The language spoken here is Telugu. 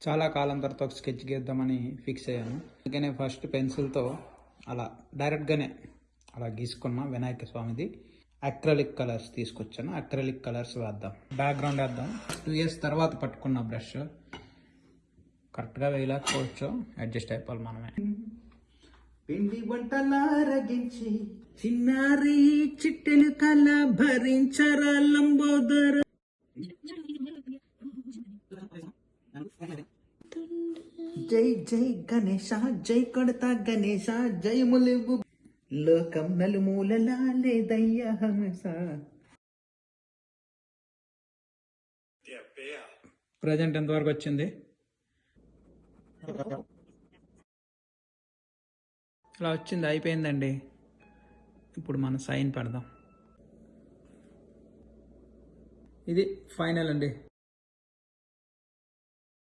చాలా కాలం తర్వాత ఒక స్కెచ్ గీద్దామని ఫిక్స్ అయ్యాను. అందుకనే ఫస్ట్ పెన్సిల్తో అలా డైరెక్ట్గానే అలా గీసుకున్నా. వినాయక స్వామిది అక్రలిక్ కలర్స్ తీసుకొచ్చాను. అక్రలిక్ కలర్స్ వేద్దాం, బ్యాక్గ్రౌండ్ వేద్దాం. 2 years తర్వాత పట్టుకున్న బ్రష్ కరెక్ట్గా వేయలేకపోవచ్చు, అడ్జస్ట్ అయిపోవాలి మనమే. పిండి వంటలారగించి చిన్నారి చిట్టెలు కల భరించర లంబోదర. జై జై గణేశ, జై కొడతా గణేశ, జై ములివు లోకం నలుమూలలా లేదయ్యా హంస. ప్రజెంట్ ఎంతవరకు వచ్చింది? ఇలా వచ్చింది, అయిపోయిందండి. ఇప్పుడు మనం సైన్ పెడదాం. ఇది ఫైనల్ అండి.